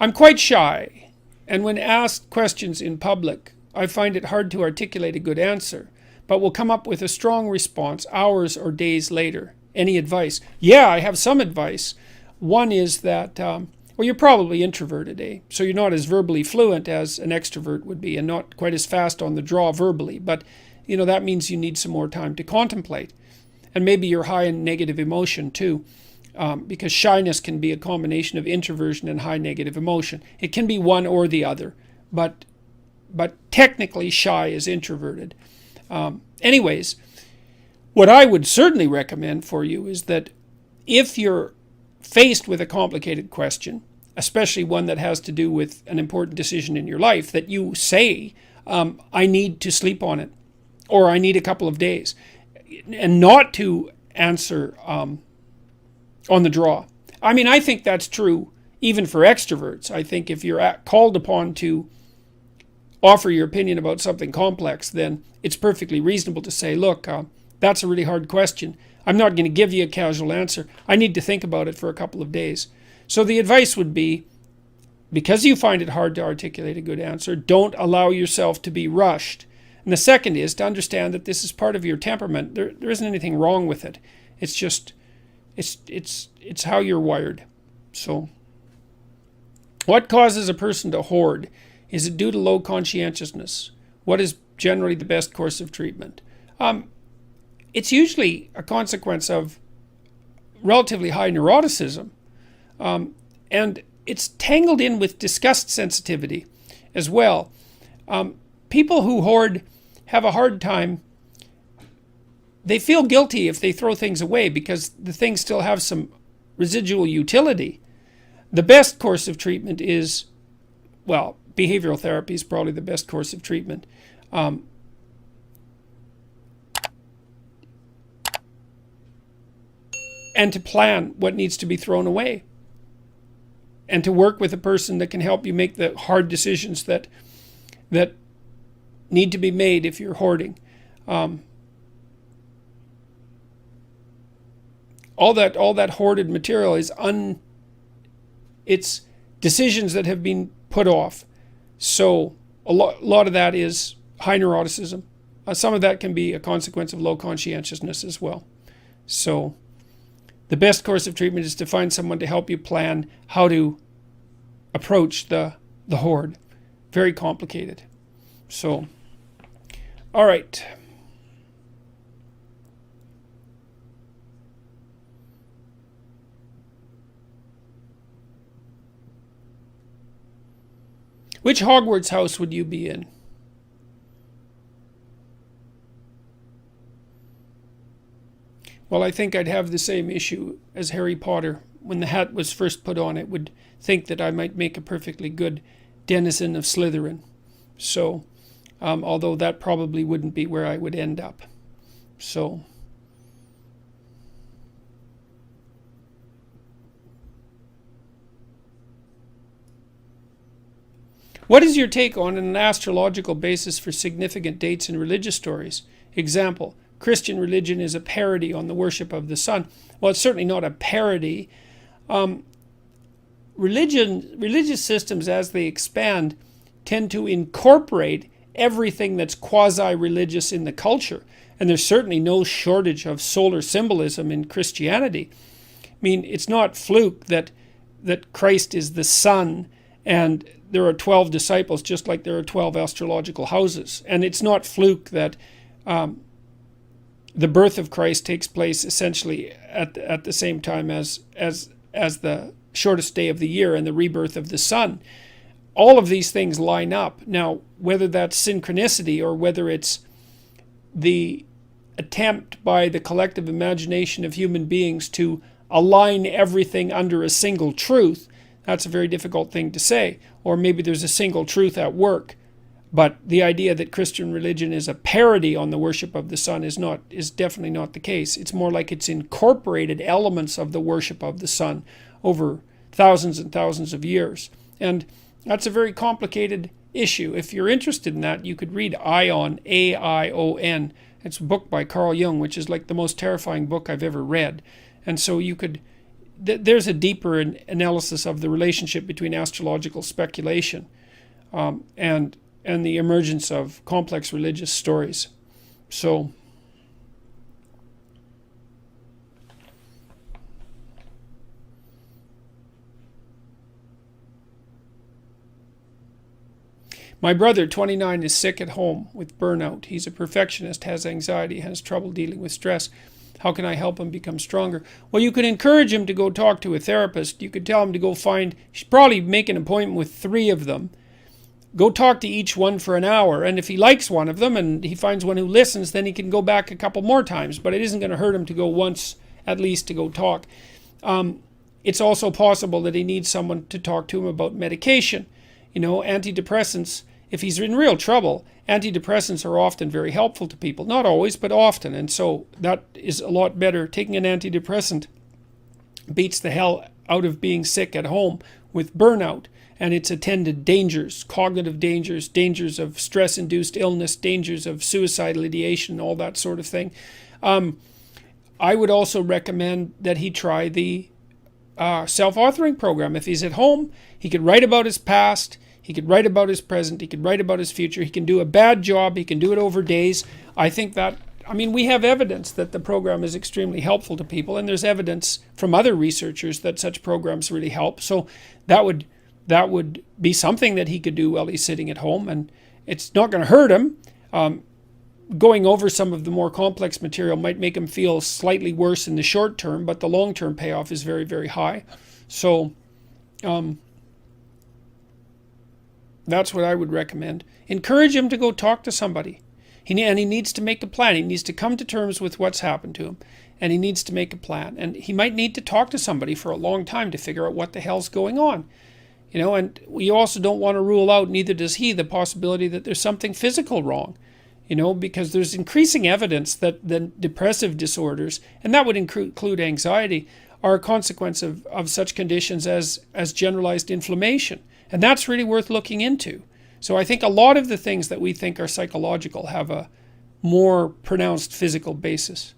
I'm quite shy, and when asked questions in public, I find it hard to articulate a good answer, but will come up with a strong response hours or days later. Any advice? Yeah, I have some advice. One is that, well, you're probably introverted, eh? So you're not as verbally fluent as an extrovert would be, and not quite as fast on the draw verbally. But, that means you need some more time to contemplate. And maybe you're high in negative emotion too, because shyness can be a combination of introversion and high negative emotion. It can be one or the other, but technically shy is introverted. Anyways, what I would certainly recommend for you is that if you're faced with a complicated question, especially one that has to do with an important decision in your life, that you say, I need to sleep on it, or I need a couple of days, and not to answer on the draw. I mean, I think that's true even for extroverts. I think if you're called upon to offer your opinion about something complex, then it's perfectly reasonable to say, look, that's a really hard question. I'm not going to give you a casual answer. I need to think about it for a couple of days. So the advice would be, because you find it hard to articulate a good answer, don't allow yourself to be rushed. And the second is to understand that this is part of your temperament. There isn't anything wrong with it. It's just, it's how you're wired. So, what causes a person to hoard? Is it due to low conscientiousness? What is generally the best course of treatment? It's usually a consequence of relatively high neuroticism. And it's tangled in with disgust sensitivity as well. People who hoard have a hard time. They feel guilty if they throw things away because the things still have some residual utility. The best course of treatment is, well, behavioral therapy is probably the best course of treatment. And to plan what needs to be thrown away. And to work with a person that can help you make the hard decisions that need to be made if you're hoarding. All that hoarded material is it's decisions that have been put off. So a lot of that is high neuroticism. Some of that can be a consequence of low conscientiousness as well. So the best course of treatment is to find someone to help you plan how to approach the hoard. Very complicated. So, all right. Which Hogwarts house would you be in? Well, I think I'd have the same issue as Harry Potter. When the hat was first put on, it would think that I might make a perfectly good denizen of Slytherin. So, although that probably wouldn't be where I would end up. So, what is your take on an astrological basis for significant dates in religious stories? Example, Christian religion is a parody on the worship of the sun. Well, it's certainly not a parody. Religious systems, as they expand, tend to incorporate everything that's quasi-religious in the culture. And there's certainly no shortage of solar symbolism in Christianity. I mean, it's not fluke that Christ is the sun and there are 12 disciples just like there are 12 astrological houses. And it's not fluke that the birth of Christ takes place essentially at the same time as the shortest day of the year and the rebirth of the sun. All of these things line up. Now, whether that's synchronicity or whether it's the attempt by the collective imagination of human beings to align everything under a single truth, that's a very difficult thing to say. Or maybe there's a single truth at work. But the idea that Christian religion is a parody on the worship of the sun is definitely not the case. It's more like it's incorporated elements of the worship of the sun over thousands and thousands of years. And that's a very complicated issue. If you're interested in that, you could read Aion, A-I-O-N. It's a book by Carl Jung, which is like the most terrifying book I've ever read. And so you could there's a deeper analysis of the relationship between astrological speculation and the emergence of complex religious stories. So my brother, 29, is sick at home with burnout. He's a perfectionist, has anxiety, has trouble dealing with stress. How can I help him become stronger? Well, you could encourage him to go talk to a therapist. You could tell him to go find, you should probably make an appointment with 3 of them. Go talk to each one for an hour. And if he likes one of them and he finds one who listens, then he can go back a couple more times. But it isn't going to hurt him to go once at least to go talk. It's also possible that he needs someone to talk to him about medication. Antidepressants, if he's in real trouble, antidepressants are often very helpful to people. Not always, but often. And so that is a lot better. Taking an antidepressant beats the hell out of being sick at home with burnout and its attendant dangers, cognitive dangers, dangers of stress-induced illness, dangers of suicidal ideation, all that sort of thing. I would also recommend that he try the self-authoring program. If he's at home, he could write about his past, he could write about his present, he could write about his future, he can do a bad job, he can do it over days. I think that, we have evidence that the program is extremely helpful to people, and there's evidence from other researchers that such programs really help. So that would be something that he could do while he's sitting at home, and it's not going to hurt him. Going over some of the more complex material might make him feel slightly worse in the short term, but the long-term payoff is very, very high. So that's what I would recommend. Encourage him to go talk to somebody. He needs to make a plan. He needs to come to terms with what's happened to him, and he needs to make a plan. And he might need to talk to somebody for a long time to figure out what the hell's going on. And we also don't want to rule out, neither does he, the possibility that there's something physical wrong. Because there's increasing evidence that the depressive disorders, and that would include anxiety, are a consequence of such conditions as generalized inflammation. And that's really worth looking into. So I think a lot of the things that we think are psychological have a more pronounced physical basis.